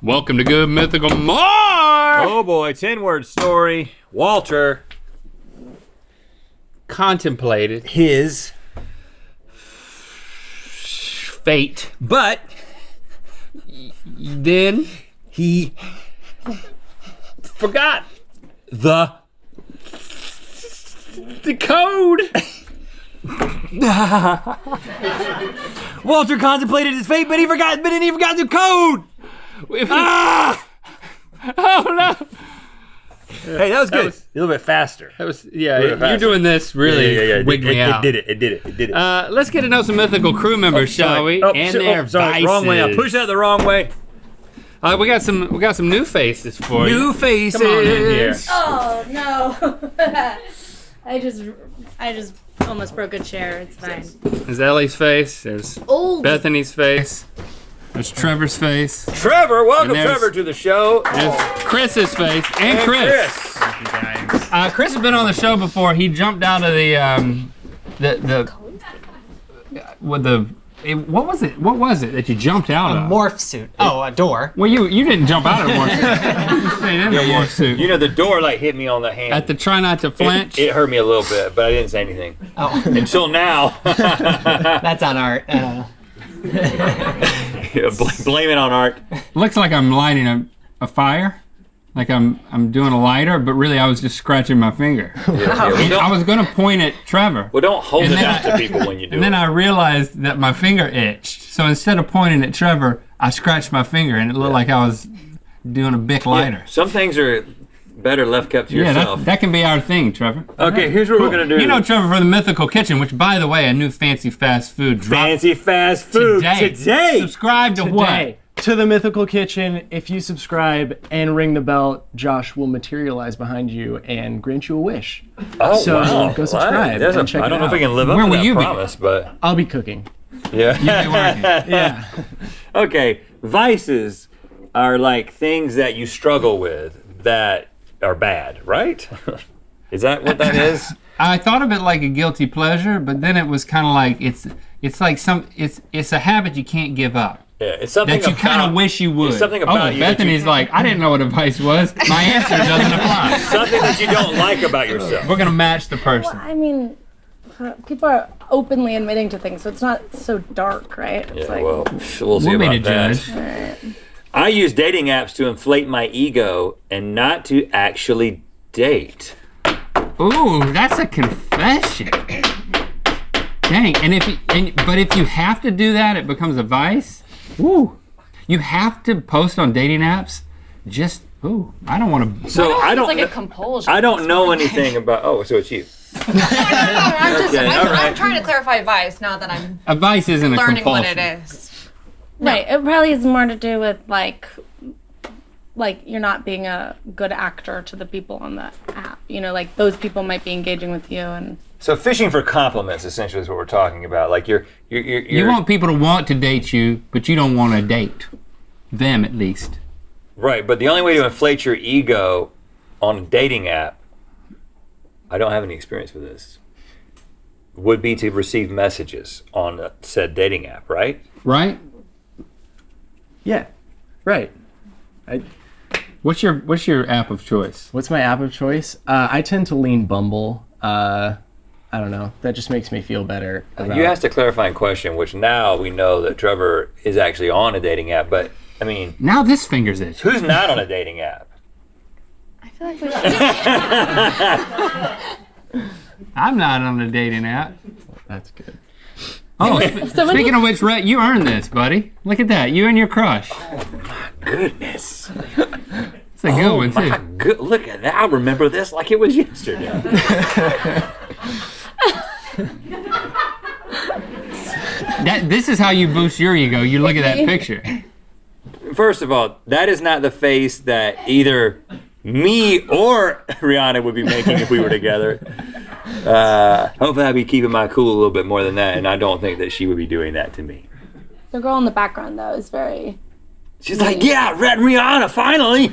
Welcome to Good Mythical MORE! Oh boy, 10-word story. Walter Contemplated his fate, but then he forgot the code. Walter contemplated his fate, but he forgot the code. Oh no! Hey, that was good. A little bit faster. That was you doing this really wigged me out. It did it. Let's get to know some mythical crew members, shall we? And their vices. Wrong way. I pushed that the wrong way. We got some new faces for you. New faces. Come on in here. Oh no! I just almost broke a chair. It's fine. There's Ellie's face. There's Old. Bethany's face. There's Trevor's face. Trevor, welcome And there's- Trevor to the show. There's Chris's face and Chris. Chris has been on the show before. He jumped out of what was it? What was it that you jumped out of? Morph suit. Oh, a door. Well, you didn't jump out of a morph suit. You stayed in the morph suit. You know, the door like hit me on the hand. At the try not to flinch. It hurt me a little bit, but I didn't say anything. Oh, Until now. that's on art. Blame it on art. Looks like I'm lighting a fire. Like I'm doing a lighter, but really I was just scratching my finger. I was gonna point at Trevor. Well, don't hold it out to people when you do it. And then I realized that my finger itched. So instead of pointing at Trevor, I scratched my finger and it looked like I was doing a Bic lighter. Some things are better left kept to yourself. That can be our thing, Trevor. Okay, here's what we're gonna do. You know Trevor for the Mythical Kitchen, which by the way, a new fancy fast food dropped Fancy fast food today. Subscribe to what? To the Mythical Kitchen. If you subscribe and ring the bell, Josh will materialize behind you and grant you a wish. Oh, So wow. go subscribe Wow. and check I don't it know if we out. can live up Where to will that you be? promise, but I'll be cooking. yeah. Yeah. Okay, vices are like things that you struggle with that are bad, right? Is that what that is? I thought of it like a guilty pleasure, but then it was kind of like it's a habit you can't give up. Yeah, it's something That you kind of wish you would. It's something about you. Bethany's like, I didn't know what a vice was. My answer doesn't apply. Something that you don't like about yourself. We're gonna match the person. I mean, people are openly admitting to things, so it's not so dark, right? It's Yeah, well, we'll see We'll be about the that. judge. Alright. I use dating apps to inflate my ego and not to actually date. Ooh, that's a confession. Dang, but if you have to do that, it becomes a vice. Woo. You have to post on dating apps. I don't want to. So I don't. It's like a compulsion. I don't know anything about. Oh, so it's you. I'm trying to clarify vice now that I'm A vice isn't a learning what compulsion. it is. Right. It probably has more to do with like you're not being a good actor to the people on the app. You know, like those people might be engaging with you and. So fishing for compliments essentially is what we're talking about. Like you're You want people to want to date you, but you don't want to date them at least. right, but the only way to inflate your ego on a dating app, I don't have any experience with this, would be to receive messages on said dating app, right? Right? Yeah. Right. What's your app of choice? What's my app of choice? I tend to lean Bumble. I don't know. That just makes me feel better. You asked a clarifying question, which now we know that Trevor is actually on a dating app, but I mean, Now this finger's itch. who's not on a dating app? I feel like we should. I'm not on a dating app. That's good. Oh, speaking of which, Rhett, you earned this, buddy. Look at that. You and your crush. Goodness. It's a good one, too. Good, look at that. I remember this like it was yesterday. This is how you boost your ego. You look at that picture. First of all, that is not the face that either me or Rihanna would be making if we were together. Hopefully I'd be keeping my cool a little bit more than that, and I don't think that she would be doing that to me. The girl in the background though is very. She's like, yeah, Red Rihanna, finally.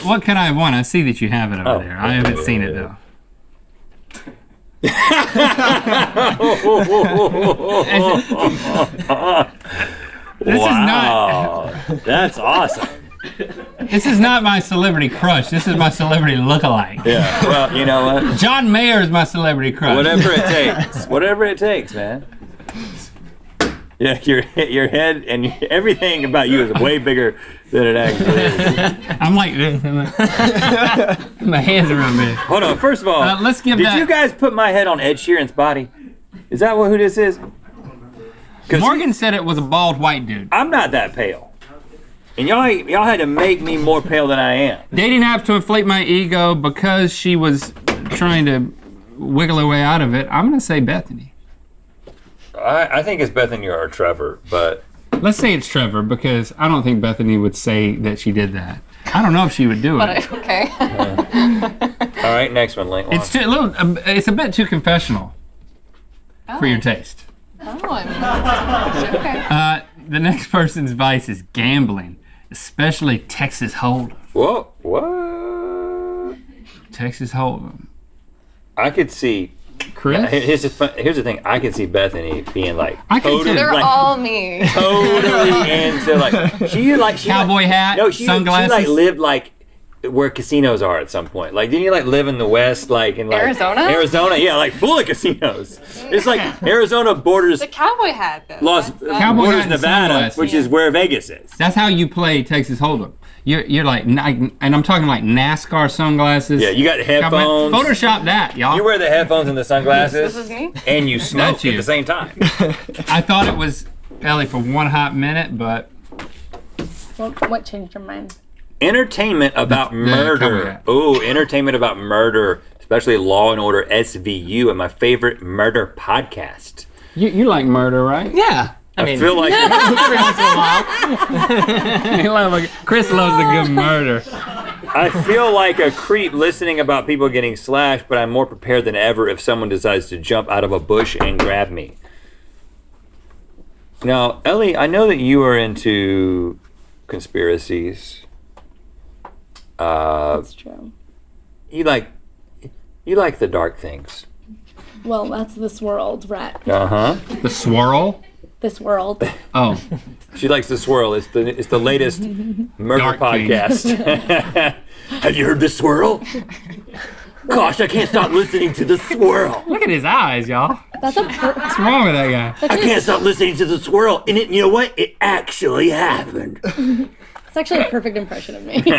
What can I have won? I see that you have it over there. I haven't seen it though. Wow, that's awesome. This is not my celebrity crush. This is my celebrity lookalike. Yeah. Well, you know what? John Mayer is my celebrity crush. Whatever it takes. Whatever it takes, man. Yeah, your head and everything about you is way bigger than it actually is. I'm like this. My hands are around me. Hold on. First of all, let's give did that- you guys put my head on Ed Sheeran's body? Is that who this is? 'Cause Morgan said it was a bald white dude. I'm not that pale, and y'all had to make me more pale than I am. Dating apps to inflate my ego because she was trying to wiggle her way out of it. I'm gonna say Bethany. I think it's Bethany or Trevor, but Let's say it's Trevor because I don't think Bethany would say that she did that. I don't know if she would do it. Okay. all right. Next one, Link. It's it's a bit too confessional for your taste. Oh, I'm okay. The next person's vice is gambling, especially Texas Hold'em. Whoa, what? Texas Hold'em. I could see. Chris? Here's the thing. I could see Bethany being like I can totally, too. They're like, all me. totally into like she Cowboy hat, no, she sunglasses. like lived like where casinos are at some point. Like, didn't you like live in the West, like in like Arizona? Arizona, yeah, like full of casinos. It's like Arizona borders The cowboy hat, though. Los Cowboy borders hat and Nevada, sunglasses. which is where Vegas is. That's how you play Texas Hold'em. You're like, and I'm talking like NASCAR sunglasses. Yeah, you got headphones. Photoshop that, y'all. You wear the headphones and the sunglasses. This is me? And you smoke That's you. at the same time. I thought it was Ellie for one hot minute, but What changed your mind? Entertainment about cowboy murder. hat. Oh, entertainment about murder, especially Law and Order SVU, and my favorite murder podcast. you like murder, right? Yeah. I I mean, feel like every once in a while. Chris loves a good murder. I feel like a creep listening about people getting slashed, but I'm more prepared than ever if someone decides to jump out of a bush and grab me. Now, Ellie, I know that you are into conspiracies. That's true. You like the dark things. Well, that's this world, right? Uh-huh. The swirl? This world. Oh, She likes the swirl. It's the latest murder Dark podcast. Have you heard the swirl? Gosh, I can't stop listening to the swirl. look at his eyes, y'all. That's a What's wrong with that guy? I can't stop listening to the swirl. And you know what? It actually happened. it's actually a perfect impression of me. Give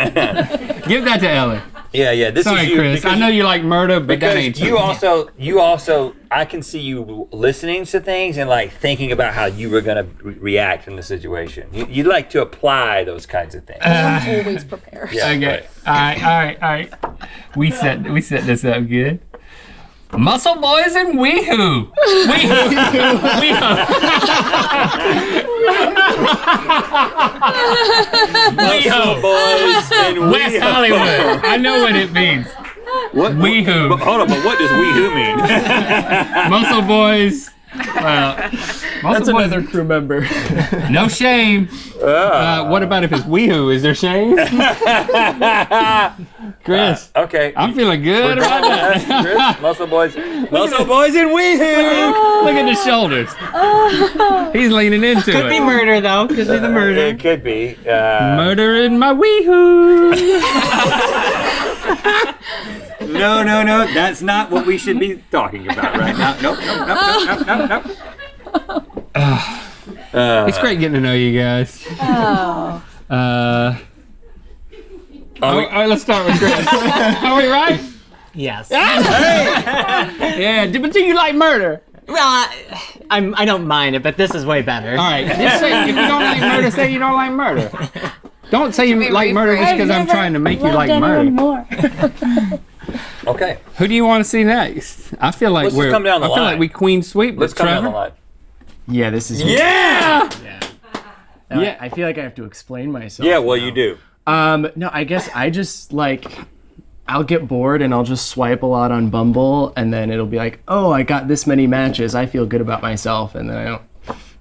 that to Ellie. Yeah. This Sorry, is you. Chris. I know you like murder, but that ain't Because true. you also, I can see you listening to things and like thinking about how you were gonna react in the situation. You like to apply those kinds of things. I'm always prepared. Yeah, Okay. right. All right. We set this up good. Muscle Boys and Weehoo. Muscle Boys and West Weehoo. Hollywood. I know what it means. What? Weehoo. But hold on, but what does weehoo mean? Muscle Boys. Well, That's Muscle Boys. another crew member. No shame. What about if it's Weehoo? Is there shame? Chris, Okay. I'm feeling good about that. Chris, Muscle Boys and weehoo. Look at his shoulders. He's leaning into Could it. be murder, though. Could be the murder. It could be. Murder in my Weehoo. No. That's not what we should be talking about right now. Nope. It's great getting to know you guys. Oh. All right, let's start with Chris. Are we right? Yes. Yeah, but do you like murder? Well, I don't mind it, but this is way better. All right, just say if you don't like murder, say you don't like murder. Don't say you we like murder just rephrase? because I'm trying to make you like murder. More. Okay. Who do you want to see next? I feel like Let's just we're. come down the I feel line. like we queen sweep. Let's with come down Trevor. the line. Yeah, this is. Yeah. Now, Yeah. I feel like I have to explain myself. Yeah. Well, now. you do. No, I guess I just like I'll get bored and I'll just swipe a lot on Bumble and then it'll be like, oh, I got this many matches. I feel good about myself, and then I don't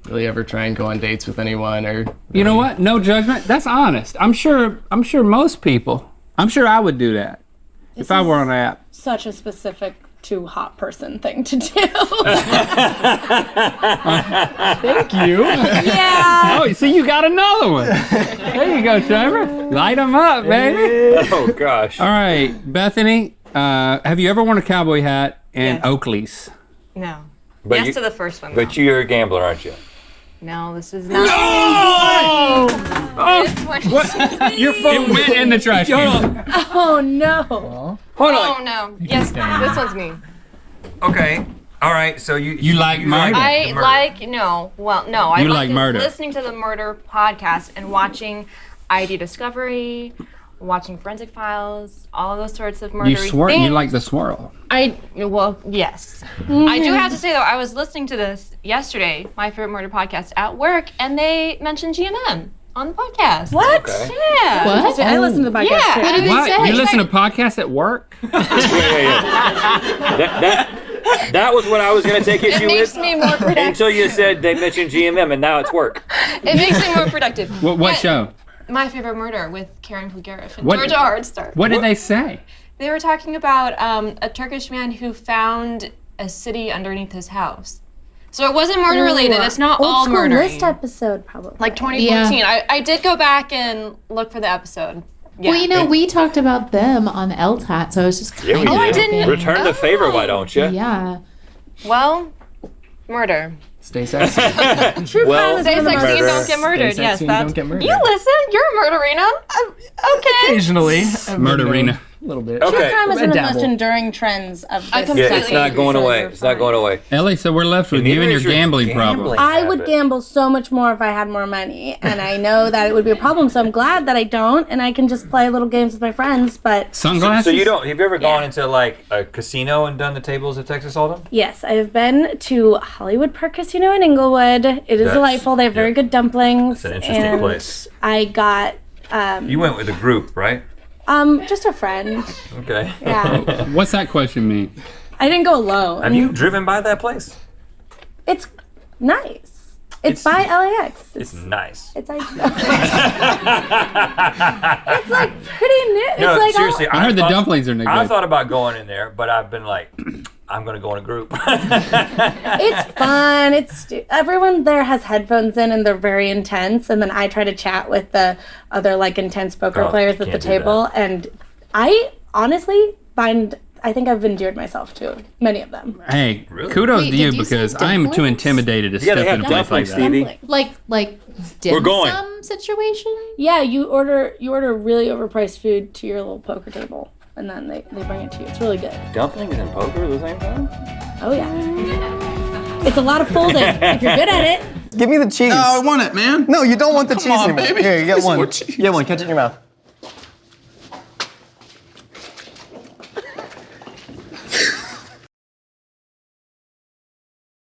really ever try and go on dates with anyone or. You know what? No judgment. That's honest. I'm sure most people. I'm sure I would do that if I were on an app. Such a specific too hot person thing to do. Thank you. Yeah. Oh, so you got another one. There you go, Trevor. Light them up, baby. Oh gosh. All right, Bethany, have you ever worn a cowboy hat and Yes. Oakleys? No. But yes you- to the first one. But though. you're a gambler, aren't you? No, this is not. Oh! This one. Your phone It went in the trash can. Oh no. Hold Oh on. no. Yes, this one's me. Okay. All right. So you like murder? I murder. like no. Well, no. I You like murder. listening to the murder podcast and watching ID Discovery, watching Forensic Files, all of those sorts of murdery You swirl. things. You like the swirl. Yes. I do have to say though, I was listening to this yesterday, my favorite murder podcast at work, and they mentioned GMM on the podcast. What? Okay. Yeah. What? I listen to the podcast Yeah. too. What did they What? say? You listen to podcasts at work? That was what I was gonna take It issue makes with me more productive. until you said they mentioned GMM, and now it's work. It makes me more productive. What But show? My favorite murder with Karen Plugariff and What- Georgia Hardstar. What did they say? They were talking about a Turkish man who found a city underneath his house. So it wasn't murder related. It's not Old all school murdering. list episode probably. Like 2014. I did go back and look for the episode. Yeah. Well, you know, we talked about them on LTAT, so I was just kind Yeah, we of. did. I didn't- Return the favor, why don't you? Yeah. Well, murder. Stay sexy. True Well, crime is Stay one of the sexy and Murder. don't get murdered. Stay Yes, sexy and that's. don't get murdered. You listen. You're a murderina. Okay. Occasionally. Murderina. A little bit. Okay. crime is I one of the dabble. most enduring trends of this. I Yeah, completely it's not going away. It's not going away. Ellie, so we're left with Neither you and your is your gambling problem. I would habit. gamble so much more if I had more money, and I know that it would be a problem. So I'm glad that I don't, and I can just play little games with my friends. But Sunglasses? So you don't? Have you ever gone into like a casino and done the tables at Texas Hold'em? yes, I have been to Hollywood Park Casino in Inglewood. It is That's- delightful. They have very yeah. good dumplings. That's an interesting and place. I got You went with a group, right? just a friend. Okay. Yeah, What's that question mean? I didn't go alone. Have you driven by that place? It's nice. It's by LAX. It's nice. It's like it's like pretty new. No, it's like seriously. I heard the dumplings are no I good. thought about going in there, but I've been like, I'm gonna go in a group. it's fun. Everyone there has headphones in and they're very intense. And then I try to chat with the other like intense poker Oh, players at the can't do table. And I honestly I think I've endeared myself to many of them. Hey, Really? kudos Wait, to you did you say because I'm too dumplings? intimidated to Yeah, they step have in a place like dumplings, that. Stevie. Like dim We're going. sum situation? Yeah, you order really overpriced food to your little poker table, and then they bring it to you. It's really good. Dumplings and poker at the same time? Oh yeah, it's a lot of folding if you're good at it. Give me the cheese. I want it, man. No, you don't want the cheese on, anymore. baby. Here, you get It's one. more cheese. Get one. Catch it in your mouth.